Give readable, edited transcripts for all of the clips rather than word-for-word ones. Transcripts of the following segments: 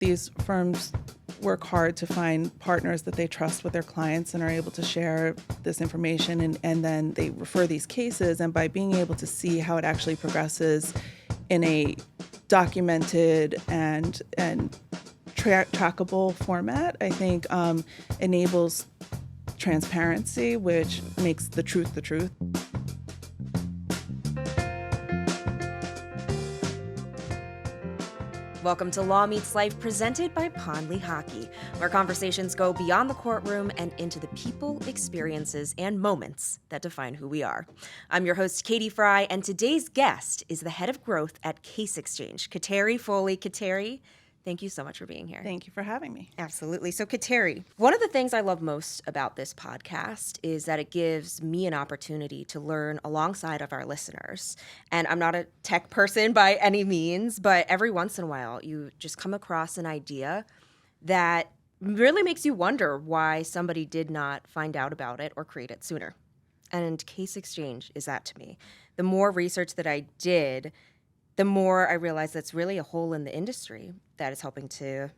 These firms work hard to find partners that they trust with their clients and are able to share this information, and then they refer these cases. And by being able to see how it actually progresses in a documented and trackable format, I think enables transparency, which makes the truth the truth. Welcome to Law Meets Life, presented by Pondley Hockey, where conversations go beyond the courtroom and into the people, experiences, and moments that define who we are. I'm your host, Katie Frey, and today's guest is the head of growth at Case Xchange, Kateri Foley. Kateri, thank you so much for being here. Thank you for having me. Absolutely. So, Kateri, one of the things I love most about this podcast is that it gives me an opportunity to learn alongside of our listeners. And I'm not a tech person by any means, but every once in a while, you just come across an idea that really makes you wonder why somebody did not find out about it or create it sooner. And Case Xchange is that to me. The more research that I did, the more I realized that's really a hole in the industry that is helping to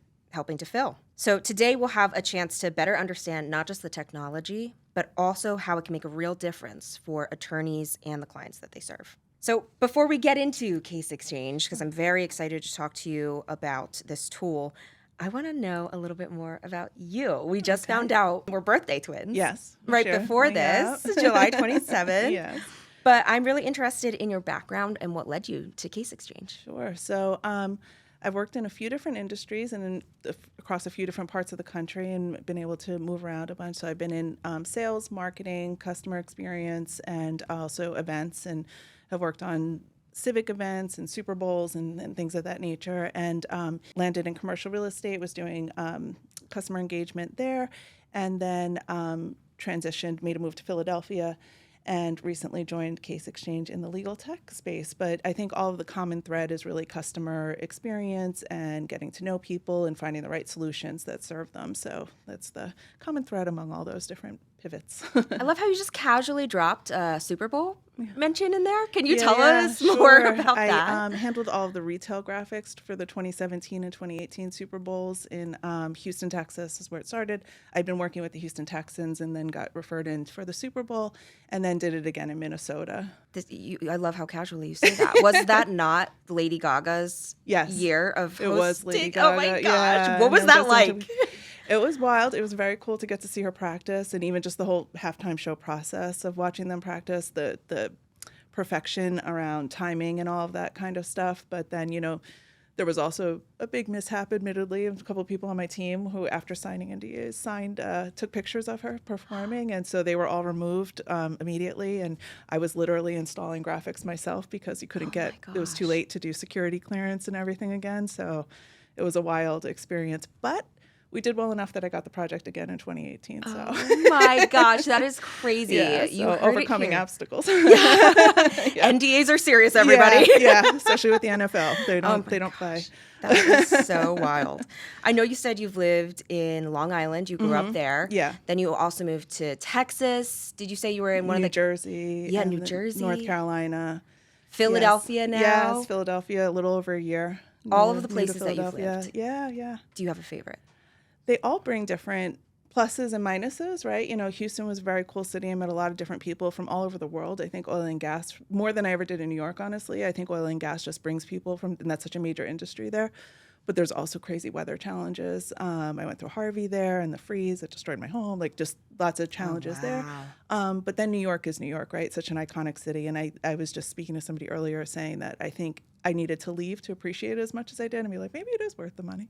fill. So today we'll have a chance to better understand not just the technology, but also how it can make a real difference for attorneys and the clients that they serve. So before we get into Case Xchange, because I'm very excited to talk to you about this tool, I want to know a little bit more about you. We just found out we're birthday twins. Yes. Right before this, July 27th. Yes. But I'm really interested in your background and what led you to Case Xchange. Sure. So I've worked in a few different industries and across a few different parts of the country and been able to move around a bunch. So I've been in sales, marketing, customer experience, and also events, and have worked on civic events and Super Bowls and things of that nature, and landed in commercial real estate, was doing customer engagement there, and then transitioned, made a move to Philadelphia, and recently joined Case Xchange in the legal tech space. But I think all of the common thread is really customer experience and getting to know people and finding the right solutions that serve them. So that's the common thread among all those different pivots. I love how you just casually dropped a Super Bowl mention in there. Can you tell us more about that? I handled all of the retail graphics for the 2017 and 2018 Super Bowls in Houston, Texas is where it started. I'd been working with the Houston Texans and then got referred in for the Super Bowl and then did it again in Minnesota. I love how casually you say that. Was that not Lady Gaga's year of hosting? It was Lady Gaga. Oh my gosh. Yeah. What was that like? It was wild. It was very cool to get to see her practice, and even just the whole halftime show process of watching them practice, the perfection around timing and all of that kind of stuff. But then, there was also a big mishap, admittedly, of a couple of people on my team who, after signing NDAs, took pictures of her performing, and so they were all removed immediately. And I was literally installing graphics myself because you couldn't it was too late to do security clearance and everything again. So it was a wild experience, but we did well enough that I got the project again in 2018. So. Oh my gosh, that is crazy. Yeah, so overcoming obstacles. NDAs are serious, everybody. Yeah, especially with the NFL. They don't play. That is so wild. I know you said you've lived in Long Island. You grew up there. Yeah. Then you also moved to Texas. Did you say you were in New Jersey? Yeah, New Jersey. North Carolina. Philadelphia now? Yes, Philadelphia, a little over a year. All of the places that you've lived. Yeah. Do you have a favorite? They all bring different pluses and minuses, right? Houston was a very cool city. I met a lot of different people from all over the world. I think oil and gas, more than I ever did in New York, honestly. I think oil and gas just brings people and that's such a major industry there. But there's also crazy weather challenges. I went through Harvey there and the freeze. It destroyed my home. Just lots of challenges there. But then New York is New York, right? Such an iconic city. And I was just speaking to somebody earlier saying that I think I needed to leave to appreciate it as much as I did and be like, maybe it is worth the money.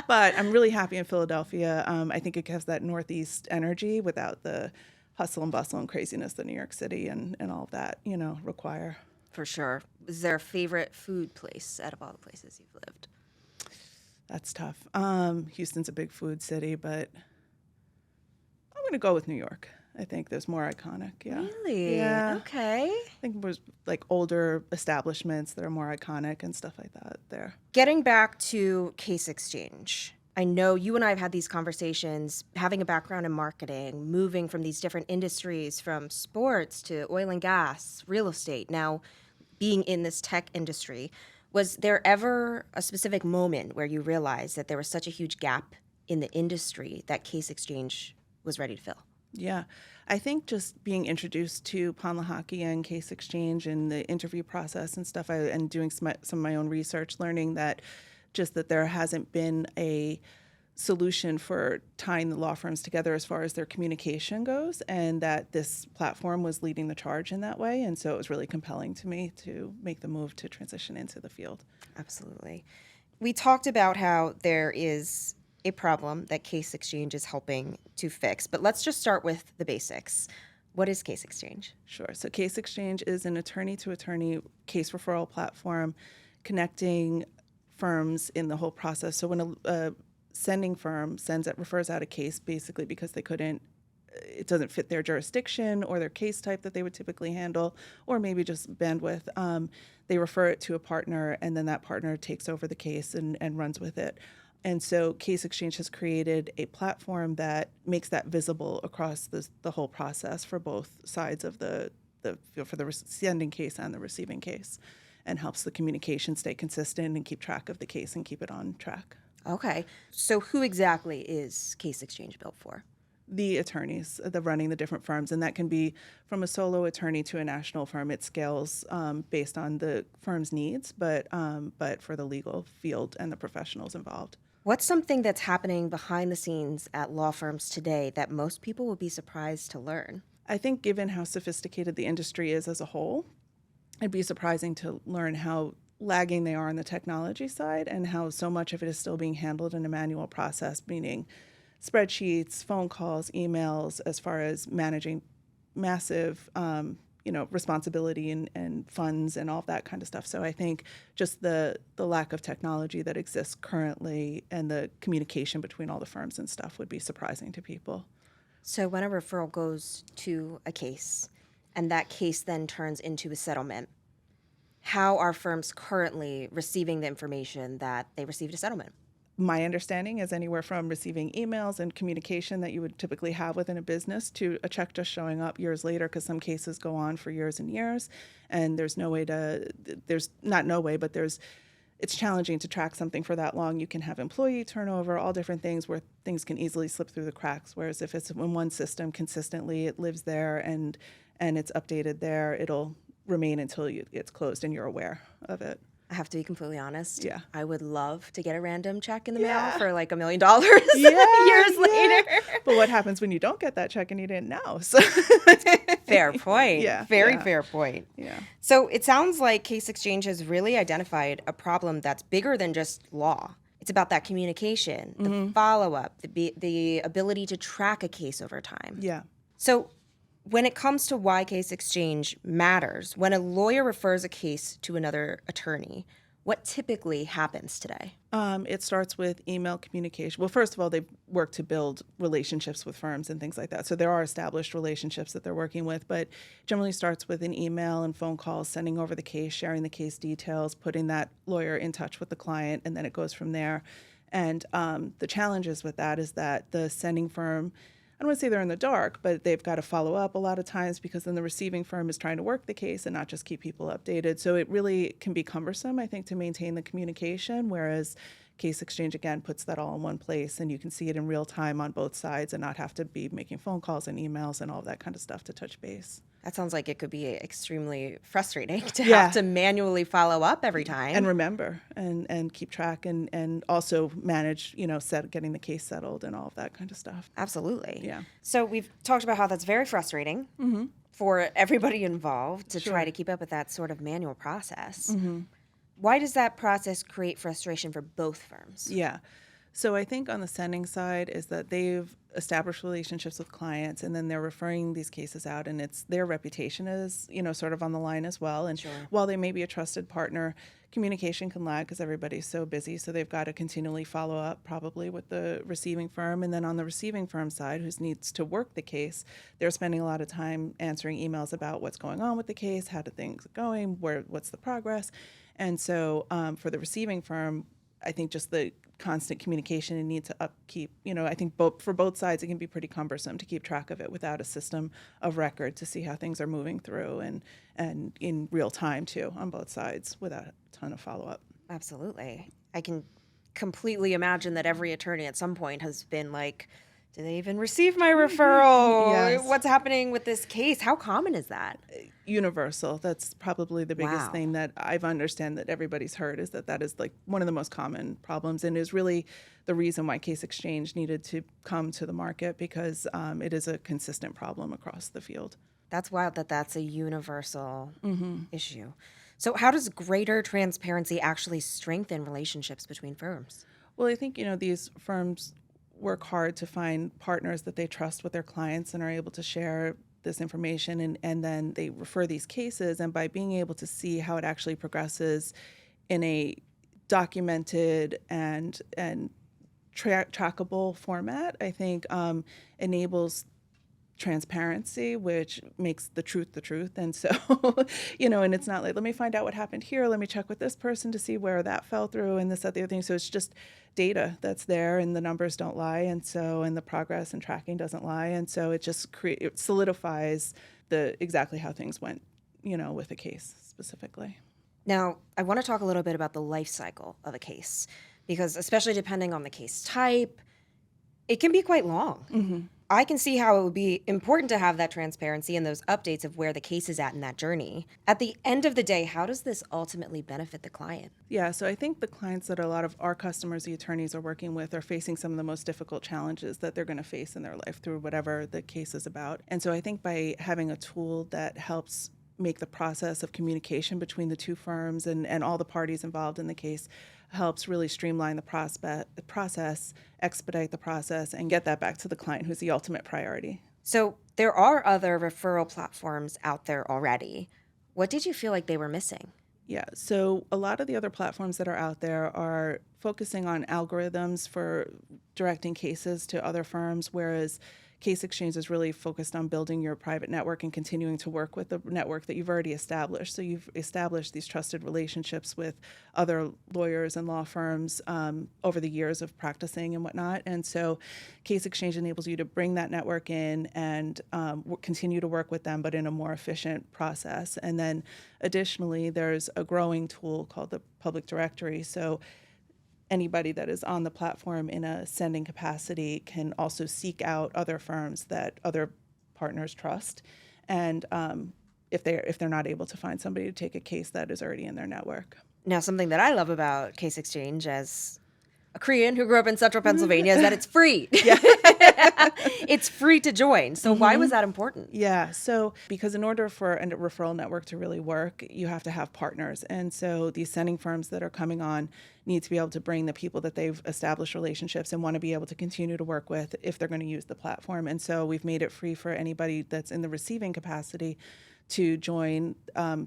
But I'm really happy in Philadelphia. I think it has that Northeast energy without the hustle and bustle and craziness that New York City and all of that, require. For sure. Is there a favorite food place out of all the places you've lived? That's tough. Houston's a big food city, but I'm going to go with New York. I think there's more iconic, yeah. Really? Yeah. Okay. I think it was older establishments that are more iconic and stuff like that there. Getting back to Case Xchange, I know you and I have had these conversations, having a background in marketing, moving from these different industries, from sports to oil and gas, real estate, now being in this tech industry. Was there ever a specific moment where you realized that there was such a huge gap in the industry that Case Exchange was ready to fill? Yeah, I think just being introduced to Panlahaki and Case Exchange and the interview process and stuff, and doing some of my own research, learning that just that there hasn't been a solution for tying the law firms together as far as their communication goes, and that this platform was leading the charge in that way. And so it was really compelling to me to make the move to transition into the field. Absolutely. We talked about how there is a problem that Case Exchange is helping to fix, but let's just start with the basics. What is Case Exchange? Sure. So Case Exchange is an attorney-to-attorney case referral platform connecting firms in the whole process. So when a sending firm refers out a case basically because it doesn't fit their jurisdiction or their case type that they would typically handle, or maybe just bandwidth, they refer it to a partner, and then that partner takes over the case and runs with it. And so Case Exchange has created a platform that makes that visible across the whole process for both sides of for the sending case and the receiving case, and helps the communication stay consistent and keep track of the case and keep it on track. Okay. So who exactly is Case Exchange built for? The attorneys, running the different firms, and that can be from a solo attorney to a national firm. It scales based on the firm's needs, but for the legal field and the professionals involved. What's something that's happening behind the scenes at law firms today that most people would be surprised to learn? I think given how sophisticated the industry is as a whole, it'd be surprising to learn how lagging they are on the technology side and how so much of it is still being handled in a manual process, meaning spreadsheets, phone calls, emails, as far as managing massive responsibility and funds and all of that kind of stuff. So I think just the lack of technology that exists currently and the communication between all the firms and stuff would be surprising to people. So when a referral goes to a case and that case then turns into a settlement, how are firms currently receiving the information that they received a settlement? My understanding is anywhere from receiving emails and communication that you would typically have within a business to a check just showing up years later, because some cases go on for years and years, and it's challenging to track something for that long. You can have employee turnover, all different things where things can easily slip through the cracks, whereas if it's in one system consistently, it lives there and it's updated there, it'll remain until it's closed and you're aware of it. I have to be completely honest. Yeah. I would love to get a random check in the Yeah. mail for like $1 million years later. But what happens when you don't get that check and you didn't know? So Fair point. Yeah, Very yeah. fair point. Yeah. So it sounds like Case Exchange has really identified a problem that's bigger than just law. It's about that communication, the follow-up, the ability to track a case over time. Yeah. So when it comes to why Case Exchange matters, when a lawyer refers a case to another attorney, what typically happens today? It starts with email communication. Well, first of all, they work to build relationships with firms and things like that. So there are established relationships that they're working with, but generally starts with an email and phone calls, sending over the case, sharing the case details, putting that lawyer in touch with the client, and then it goes from there. And the challenges with that is that the sending firm, I don't want to say they're in the dark, but they've got to follow up a lot of times because then the receiving firm is trying to work the case and not just keep people updated. So it really can be cumbersome, I think, to maintain the communication, whereas Case Exchange, again, puts that all in one place and you can see it in real time on both sides and not have to be making phone calls and emails and all that kind of stuff to touch base. That sounds like it could be extremely frustrating to Yeah. have to manually follow up every time. And remember and keep track and also manage, getting the case settled and all of that kind of stuff. Absolutely. Yeah. So we've talked about how that's very frustrating for everybody involved to try to keep up with that sort of manual process. Why does that process create frustration for both firms? Yeah. So I think on the sending side is that they've established relationships with clients and then they're referring these cases out, and it's their reputation is, sort of on the line as well. And while they may be a trusted partner, communication can lag because everybody's so busy. So they've got to continually follow up probably with the receiving firm. And then on the receiving firm side, who needs to work the case, they're spending a lot of time answering emails about what's going on with the case, how do things going, what's the progress. And so for the receiving firm, I think just the constant communication and need to upkeep. I think for both sides, it can be pretty cumbersome to keep track of it without a system of record to see how things are moving through and in real time too on both sides without a ton of follow-up. Absolutely. I can completely imagine that every attorney at some point has been like, do they even receive my referral? Yes. What's happening with this case? How common is that? Universal. That's probably the biggest Wow. thing that I've understand that everybody's heard is that is like one of the most common problems and is really the reason why Case Exchange needed to come to the market because it is a consistent problem across the field. That's wild that that's a universal issue. So how does greater transparency actually strengthen relationships between firms? Well, I think, these firms work hard to find partners that they trust with their clients and are able to share this information and then they refer these cases. And by being able to see how it actually progresses in a documented and trackable format, I think enables transparency, which makes the truth. And so, and it's not like, let me find out what happened here. Let me check with this person to see where that fell through and this, that, the other thing. So it's just data that's there and the numbers don't lie. And the progress and tracking doesn't lie. And so it just it solidifies exactly how things went, with a case specifically. Now, I want to talk a little bit about the life cycle of a case because especially depending on the case type, it can be quite long. Mm-hmm. I can see how it would be important to have that transparency and those updates of where the case is at in that journey. At the end of the day, how does this ultimately benefit the client? Yeah, so I think the clients that a lot of our customers, the attorneys are working with, are facing some of the most difficult challenges that they're going to face in their life through whatever the case is about. And so I think by having a tool that helps make the process of communication between the two firms and all the parties involved in the case helps really streamline the process, expedite the process, and get that back to the client, who's the ultimate priority. So there are other referral platforms out there already. What did you feel like they were missing? Yeah, so a lot of the other platforms that are out there are focusing on algorithms for directing cases to other firms, whereas Case Exchange is really focused on building your private network and continuing to work with the network that you've already established. So you've established these trusted relationships with other lawyers and law firms over the years of practicing and whatnot. And so Case Exchange enables you to bring that network in and continue to work with them, but in a more efficient process. And then additionally, there's a growing tool called the Public Directory. So anybody that is on the platform in a sending capacity can also seek out other firms that other partners trust, and if they're not able to find somebody to take a case that is already in their network. Now, something that I love about Case Exchange as a Korean who grew up in central Pennsylvania is that it's free. Yeah. It's free to join. So why was that important? Yeah. So because in order for a referral network to really work, you have to have partners. And so these sending firms that are coming on need to be able to bring the people that they've established relationships and want to be able to continue to work with if they're going to use the platform. And so we've made it free for anybody that's in the receiving capacity to join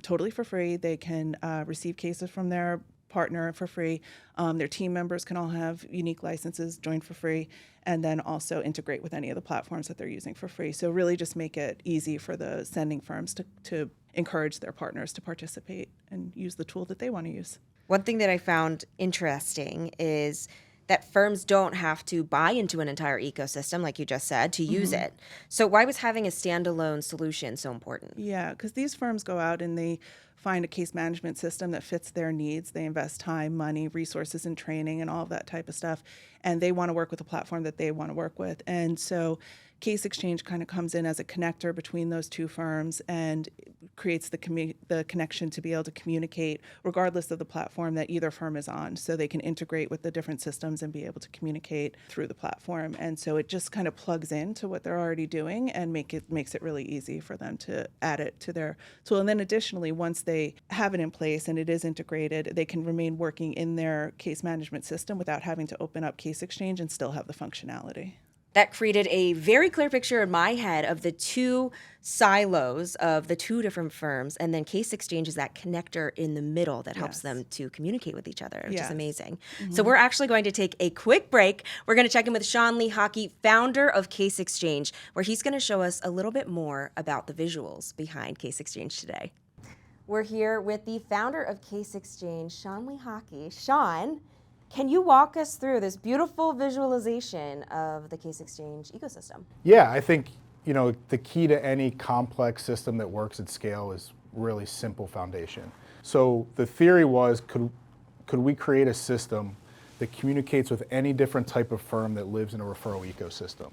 totally for free. They can receive cases from their partner for free. Their team members can all have unique licenses, join for free, and then also integrate with any of the platforms that they're using for free. So really just make it easy for the sending firms to encourage their partners to participate and use the tool that they want to use. One thing that I found interesting is that firms don't have to buy into an entire ecosystem, like you just said, to use it. So why was having a standalone solution so important? Yeah, because these firms go out and they find a case management system that fits their needs. They invest time, money, resources, and training and all of that type of stuff. And they want to work with a platform that they want to work with. And so Case Exchange kind of comes in as a connector between those two firms and creates the connection to be able to communicate regardless of the platform that either firm is on. So they can integrate with the different systems and be able to communicate through the platform. And so it just kind of plugs into what they're already doing and makes it really easy for them to add it to their tool. And then additionally, once they have it in place and it is integrated, they can remain working in their case management system without having to open up Case Exchange and still have the functionality. That created a very clear picture in my head of the two silos of the two different firms, and then Case Exchange is that connector in the middle that helps them to communicate with each other, which is amazing. So we're actually going to take a quick break. We're going to check in with Sean Lee Hockey, founder of Case Exchange, where he's going to show us a little bit more about the visuals behind Case Exchange today. We're here with the founder of Case Exchange, Sean Lee Hockey. Sean, Can you walk us through this beautiful visualization of the Case Exchange ecosystem? Yeah, I think, the key to any complex system that works at scale is really simple foundation. So the theory was, could we create a system that communicates with any different type of firm that lives in a referral ecosystem?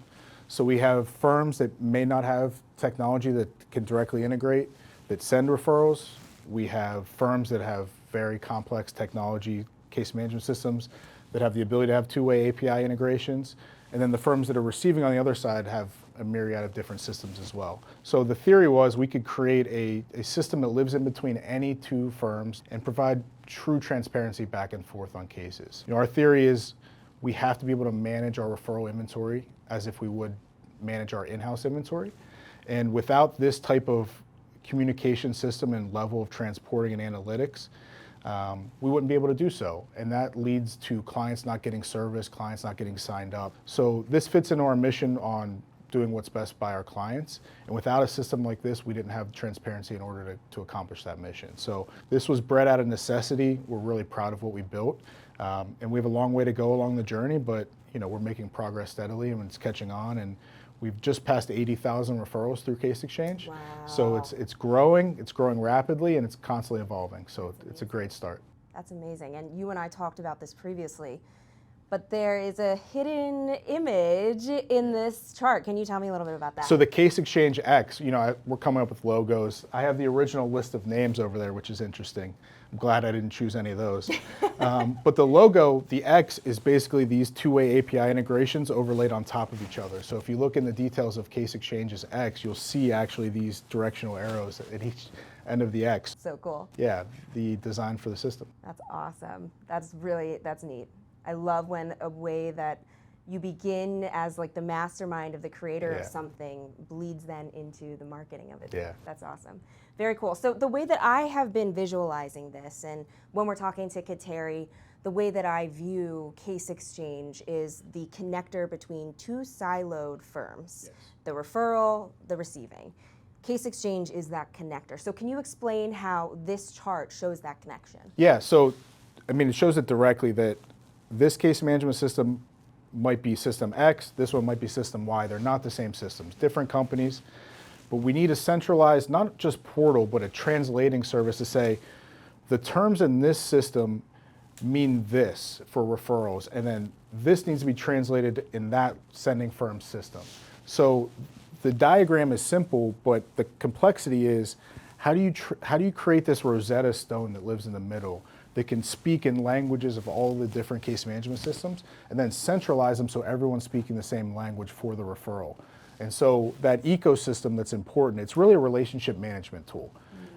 So we have firms that may not have technology that can directly integrate, that send referrals. We have firms that have very complex technology, case management systems that have the ability to have two-way API integrations. And then the firms that are receiving on the other side have a myriad of different systems as well. So the theory was we could create a system that lives in between any two firms and provide true transparency back and forth on cases. Our theory is we have to be able to manage our referral inventory as if we would manage our in-house inventory. And without this type of communication system and level of transporting and analytics, we wouldn't be able to do so. And that leads to clients not getting service, clients not getting signed up. So this fits into our mission on doing what's best by our clients. And without a system like this, we didn't have transparency in order to accomplish that mission. So this was bred out of necessity. We're really proud of what we built. And we have a long way to go along the journey, but we're making progress steadily and it's catching on. And we've just passed 80,000 referrals through Case Xchange. Wow. So it's growing rapidly, and it's constantly evolving. So it's a great start. That's amazing. And you and I talked about this previously, but there is a hidden image in this chart. Can you tell me a little bit about that? So the Case Xchange X, we're coming up with logos. I have the original list of names over there, which is interesting. I'm glad I didn't choose any of those. But the logo, the X, is basically these two-way API integrations overlaid on top of each other. So if you look in the details of Case Xchange's X, you'll see actually these directional arrows at each end of the X. So cool. Yeah, the design for the system. That's awesome. That's neat. I love when a way that you begin as like the mastermind of the creator of something bleeds then into the marketing of it. Yeah. That's awesome. Very cool. So the way that I have been visualizing this, and when we're talking to Kateri, the way that I view Case Exchange is the connector between two siloed firms, the referral, the receiving. Case Exchange is that connector. So can you explain how this chart shows that connection? Yeah, so it shows it directly that this case management system might be system X, this one might be system Y. They're not the same systems, different companies. But we need a centralized, not just portal, but a translating service to say, the terms in this system mean this for referrals, and then this needs to be translated in that sending firm's system. So the diagram is simple, but the complexity is, how do you create this Rosetta Stone that lives in the middle that can speak in languages of all the different case management systems, and then centralize them so everyone's speaking the same language for the referral. And so that ecosystem that's important, it's really a relationship management tool.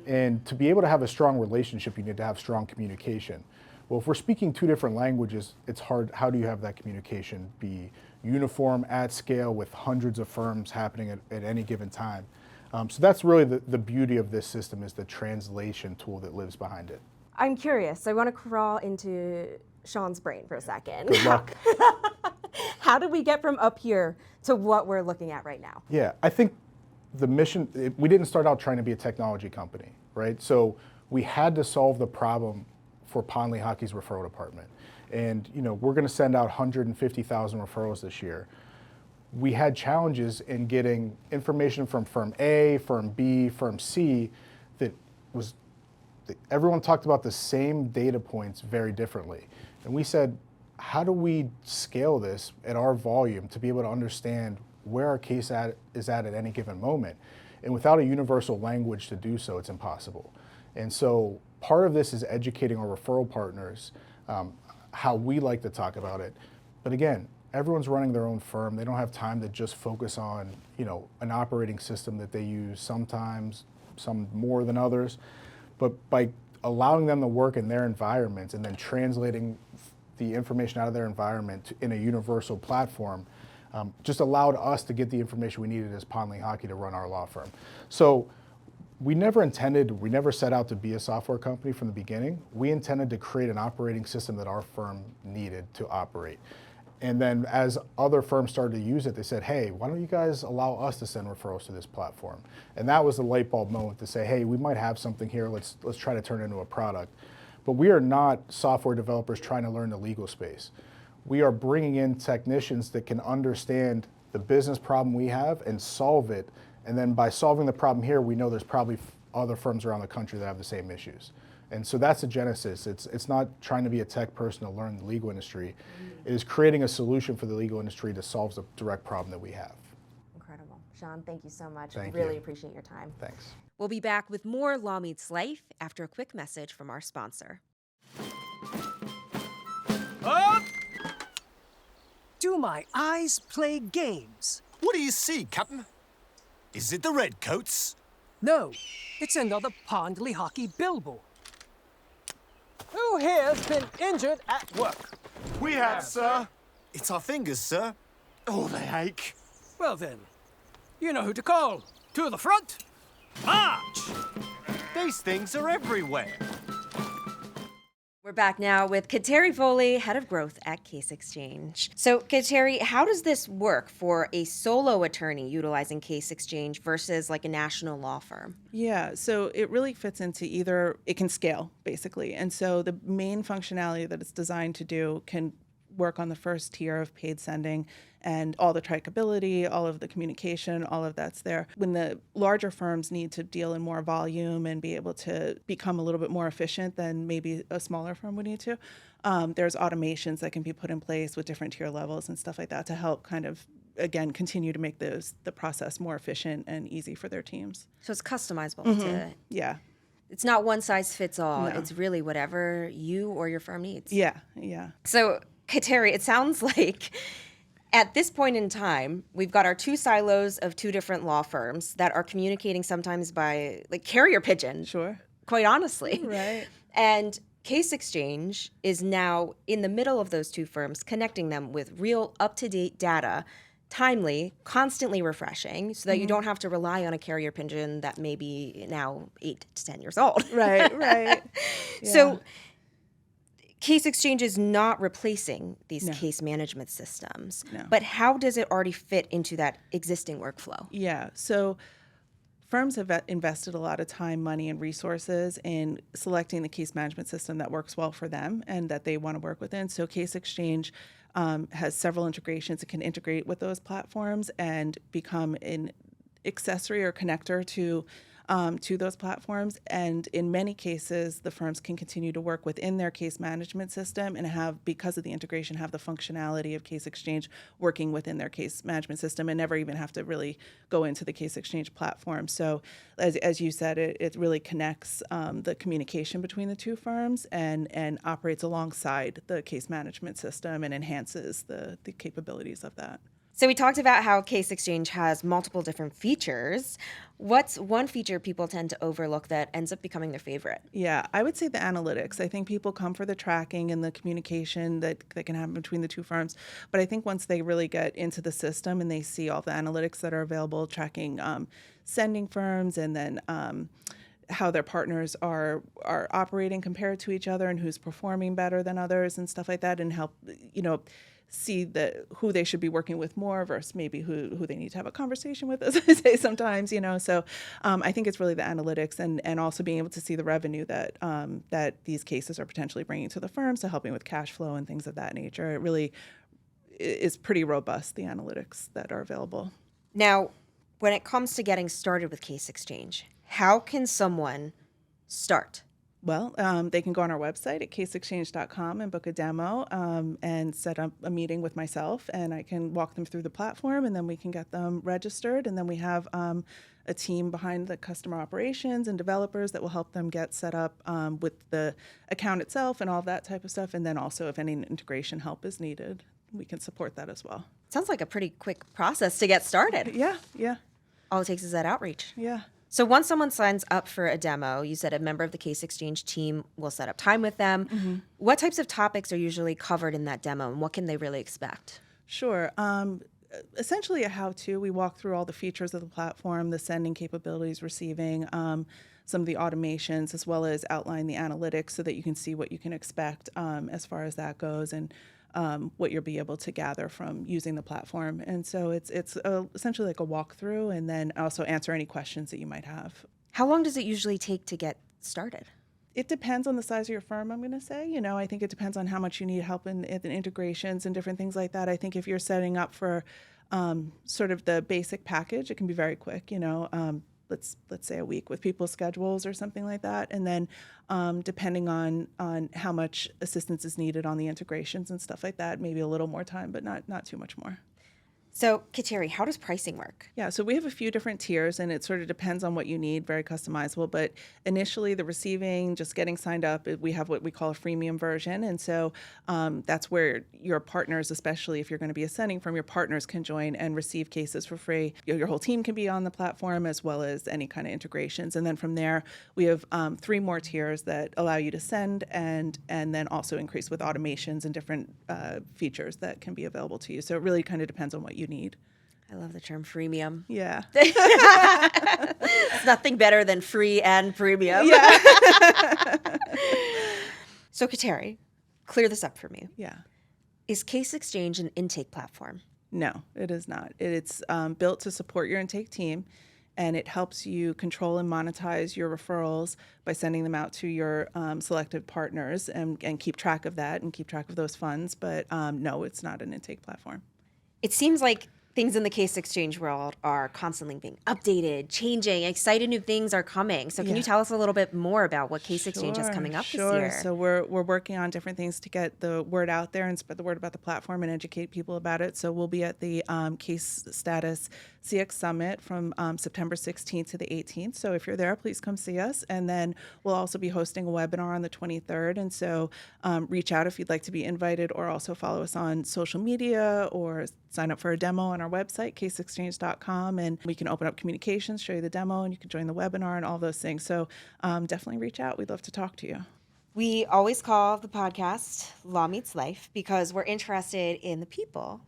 And to be able to have a strong relationship, you need to have strong communication. Well, if we're speaking two different languages, it's hard. How do you have that communication be uniform at scale with hundreds of firms happening at any given time? So that's really the beauty of this system, is the translation tool that lives behind it. I'm curious. I want to crawl into Sean's brain for a second. Good luck. How did we get from up here to what we're looking at right now? Yeah, I think the mission, we didn't start out trying to be a technology company, right? So we had to solve the problem for Pond Lehockey's referral department. And we're going to send out 150,000 referrals this year. We had challenges in getting information from firm A, firm B, firm C that everyone talked about the same data points very differently. And we said, how do we scale this at our volume to be able to understand where our case is at any given moment? And without a universal language to do so, it's impossible. And so part of this is educating our referral partners how we like to talk about it. But again, everyone's running their own firm. They don't have time to just focus on an operating system that they use sometimes, some more than others. But by allowing them to work in their environments and then translating the information out of their environment in a universal platform, just allowed us to get the information we needed as Pond Lehockey to run our law firm. So we never set out to be a software company from the beginning. We intended to create an operating system that our firm needed to operate. And then as other firms started to use it, they said, hey, why don't you guys allow us to send referrals to this platform? And that was the light bulb moment to say, hey, we might have something here, let's try to turn it into a product. But we are not software developers trying to learn the legal space. We are bringing in technicians that can understand the business problem we have and solve it. And then by solving the problem here, we know there's probably other firms around the country that have the same issues. And so that's the genesis. It's not trying to be a tech person to learn the legal industry. It is creating a solution for the legal industry that solves the direct problem that we have. Incredible. Sean, thank you so much. Thank Really you. appreciate your time. Thanks. We'll be back with more Law Meets Life after a quick message from our sponsor. Up! Do my eyes play games? What do you see, Captain? Is it the Redcoats? No, it's another Pondley hockey billboard. Who here's been injured at work? We have, sir. It's our fingers, sir. Oh, they ache. Well then, you know who to call. To the front, march! These things are everywhere. We're back now with Kateri Foley, Head of Growth at Case Xchange. So, Kateri, how does this work for a solo attorney utilizing Case Xchange versus like a national law firm? Yeah, so it really fits into either, it can scale, basically. And so the main functionality that it's designed to do can work on the first tier of paid sending and all the trackability, all of the communication, all of that's there. When the larger firms need to deal in more volume and be able to become a little bit more efficient than maybe a smaller firm would need to, there's automations that can be put in place with different tier levels and stuff like that to help kind of, again, continue to make the process more efficient and easy for their teams. So it's customizable to... Yeah. It's not one size fits all. No. It's really whatever you or your firm needs. Yeah, yeah. So, Kateri, it sounds like at this point in time, we've got our two silos of two different law firms that are communicating sometimes by like carrier pigeon. Sure. Quite honestly. Right. And Case Xchange is now in the middle of those two firms, connecting them with real up-to-date data, timely, constantly refreshing, so that you don't have to rely on a carrier pigeon that may be now 8 to 10 years old. Right, right. Yeah. So Case Xchange is not replacing these No. case management systems, No. but how does it already fit into that existing workflow? Yeah. So firms have invested a lot of time, money, and resources in selecting the case management system that works well for them and that they want to work within. So Case Xchange has several integrations. It can integrate with those platforms and become an accessory or connector to those platforms. And in many cases, the firms can continue to work within their case management system and have, because of the integration, have the functionality of Case Xchange working within their case management system and never even have to really go into the Case Xchange platform. So as you said, it really connects the communication between the two firms and operates alongside the case management system and enhances the capabilities of that. So we talked about how Case Xchange has multiple different features. What's one feature people tend to overlook that ends up becoming their favorite? Yeah, I would say the analytics. I think people come for the tracking and the communication that can happen between the two firms. But I think once they really get into the system and they see all the analytics that are available, tracking sending firms and then how their partners are operating compared to each other and who's performing better than others and stuff like that, and help, see who they should be working with more versus maybe who they need to have a conversation with, as I say sometimes, So I think it's really the analytics and also being able to see the revenue that these cases are potentially bringing to the firms, to helping with cash flow and things of that nature. It really is pretty robust, the analytics that are available. Now, when it comes to getting started with Case Xchange, how can someone start? Well, they can go on our website at casexchange.com and book a demo and set up a meeting with myself, and I can walk them through the platform, and then we can get them registered. And then we have a team behind the customer operations and developers that will help them get set up with the account itself and all of that type of stuff. And then also if any integration help is needed, we can support that as well. Sounds like a pretty quick process to get started. Yeah. All it takes is that outreach. Yeah. So once someone signs up for a demo, you said a member of the Case Xchange team will set up time with them. Mm-hmm. What types of topics are usually covered in that demo, and what can they really expect? Sure. Essentially a how-to. We walk through all the features of the platform, the sending capabilities, receiving, some of the automations, as well as outline the analytics so that you can see what you can expect as far as that goes, and what you'll be able to gather from using the platform. And so it's essentially like a walkthrough, and then also answer any questions that you might have. How long does it usually take to get started? It depends on the size of your firm, I'm going to say. I think it depends on how much you need help in integrations and different things like that. I think if you're setting up for sort of the basic package, it can be very quick, let's say a week with people's schedules or something like that. And then depending on how much assistance is needed on the integrations and stuff like that, maybe a little more time, but not too much more. So, Kateri, how does pricing work? Yeah, so we have a few different tiers, and it sort of depends on what you need, very customizable. But initially, the receiving, just getting signed up, we have what we call a freemium version. And so that's where your partners, especially if you're going to be ascending from, your partners can join and receive cases for free. Your whole team can be on the platform, as well as any kind of integrations. And then from there, we have 3 more tiers that allow you to send and then also increase with automations and different features that can be available to you. So it really kind of depends on what you need. I love the term freemium. Yeah. It's nothing better than free and premium. Yeah. So, Kateri, clear this up for me. Yeah. Is Case Xchange an intake platform? No, it is not. It's built to support your intake team, and it helps you control and monetize your referrals by sending them out to your selected partners and keep track of that and keep track of those funds. But no, it's not an intake platform. It seems like things in the Case Xchange world are constantly being updated, changing, exciting new things are coming. So can you tell us a little bit more about what Case Xchange has coming up this year? So we're working on different things to get the word out there and spread the word about the platform and educate people about it. So we'll be at the Case Status CX Summit from September 16th to the 18th. So if you're there, please come see us. And then we'll also be hosting a webinar on the 23rd. And so reach out if you'd like to be invited, or also follow us on social media or sign up for a demo on our website, casexchange.com. And we can open up communications, show you the demo, and you can join the webinar and all those things. So definitely reach out. We'd love to talk to you. We always call the podcast Law Meets Life because we're interested in the people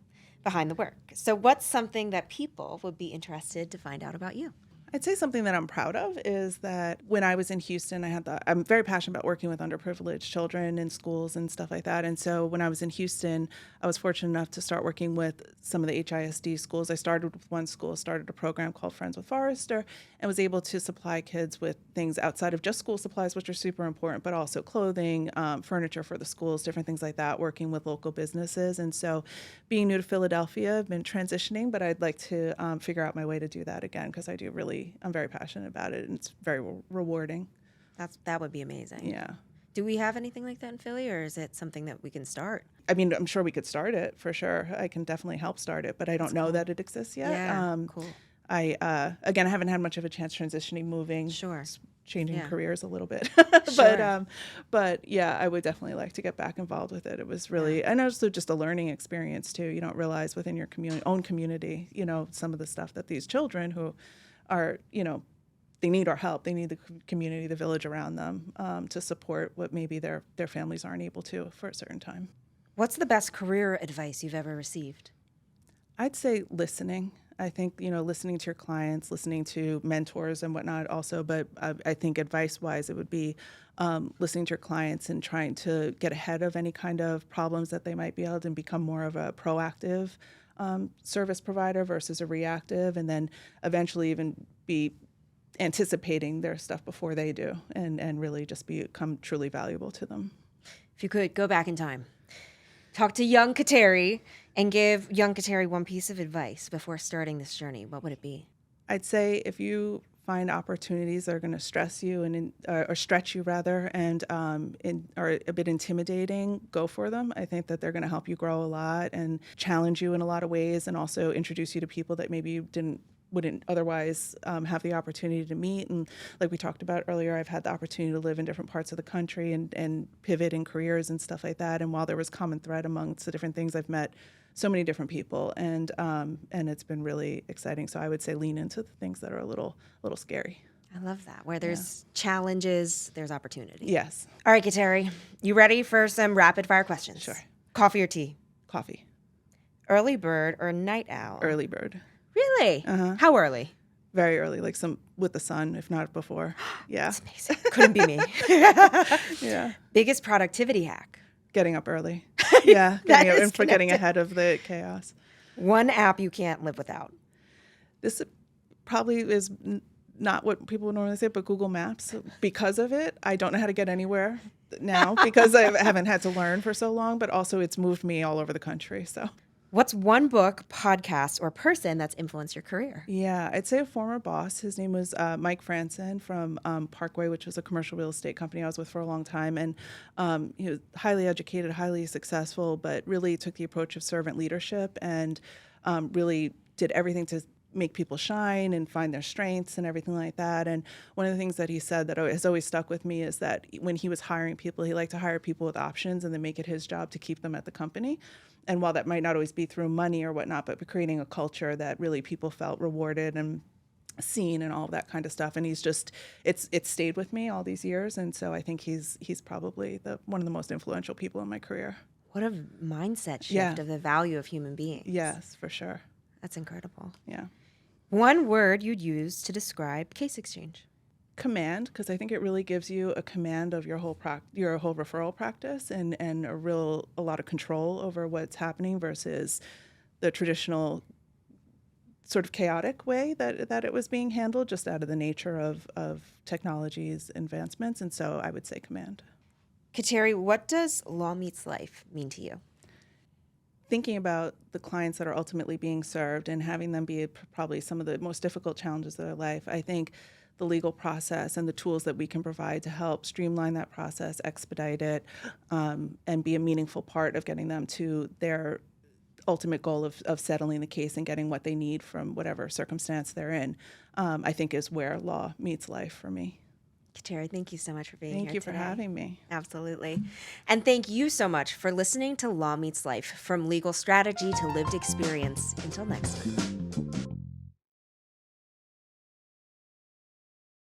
behind the work. So what's something that people would be interested to find out about you? I'd say something that I'm proud of is that when I was in Houston, I'm very passionate about working with underprivileged children in schools and stuff like that. And so when I was in Houston, I was fortunate enough to start working with some of the HISD schools. I started with one school, started a program called Friends with Forrester, and was able to supply kids with things outside of just school supplies, which are super important, but also clothing, furniture for the schools, different things like that, working with local businesses. And so being new to Philadelphia, I've been transitioning, but I'd like to figure out my way to do that again, because I'm very passionate about it, and it's very rewarding. That would be amazing. Yeah. Do we have anything like that in Philly, or is it something that we can start? I mean, I'm sure we could start it for sure. I can definitely help start it, but I don't know that it exists yet. Yeah, cool. I haven't had much of a chance transitioning, moving, Sure. changing careers a little bit. Sure. But yeah, I would definitely like to get back involved with it. It was really, and also just a learning experience too. You don't realize within your own community, some of the stuff that these children who are, they need our help. They need the community, the village around them to support what maybe their families aren't able to for a certain time. What's the best career advice you've ever received? I'd say listening. I think, listening to your clients, listening to mentors and whatnot also, but I think advice-wise, it would be listening to your clients and trying to get ahead of any kind of problems that they might be able to become more of a proactive service provider versus a reactive, and then eventually even be anticipating their stuff before they do, and really just become truly valuable to them. If you could go back in time, talk to young Kateri and give young Kateri one piece of advice before starting this journey, what would it be? I'd say if you find opportunities that are going to stress you or stretch you rather, and are a bit intimidating, go for them. I think that they're going to help you grow a lot and challenge you in a lot of ways, and also introduce you to people that maybe you wouldn't otherwise have the opportunity to meet. And like we talked about earlier, I've had the opportunity to live in different parts of the country and pivot in careers and stuff like that. And while there was common thread amongst the different things, I've met so many different people, and it's been really exciting. So I would say lean into the things that are a little scary. I love that. Where there's challenges, there's opportunity. Yes. All right, Kateri, you ready for some rapid fire questions? Sure. Coffee or tea? Coffee. Early bird or night owl? Early bird. Really? Uh-huh. How early? Very early, like some with the sun, if not before. Yeah. That's amazing. Couldn't be me. Yeah. Biggest productivity hack? Getting up early. Yeah. Getting up and for getting connected. ahead of the chaos. One app you can't live without? This probably is not what people would normally say, but Google Maps. Because of it, I don't know how to get anywhere now because I haven't had to learn for so long, but also it's moved me all over the country. So. What's one book, podcast, or person that's influenced your career? Yeah, I'd say a former boss. His name was Mike Franson from Parkway, which was a commercial real estate company I was with for a long time. And he was highly educated, highly successful, but really took the approach of servant leadership and really did everything to make people shine and find their strengths and everything like that. And one of the things that he said that has always stuck with me is that when he was hiring people, he liked to hire people with options and then make it his job to keep them at the company. And while that might not always be through money or whatnot, but creating a culture that really people felt rewarded and seen and all of that kind of stuff. And he's just, it's stayed with me all these years. And so I think he's probably one of the most influential people in my career. What a mindset shift Yeah. of the value of human beings. Yes, for sure. That's incredible. Yeah. One word you'd use to describe Case Xchange. Command, because I think it really gives you a command of your whole referral practice and a lot of control over what's happening versus the traditional sort of chaotic way that it was being handled just out of the nature of technology's advancements. And so I would say command. Kateri, what does Law Meets Life mean to you? Thinking about the clients that are ultimately being served and having them be probably some of the most difficult challenges of their life, I think the legal process and the tools that we can provide to help streamline that process, expedite it, and be a meaningful part of getting them to their ultimate goal of settling the case and getting what they need from whatever circumstance they're in, I think is where law meets life for me. Kateri, thank you so much for being here Thank you for today. having me. Absolutely. And thank you so much for listening to Law Meets Life, from legal strategy to lived experience. Until next time.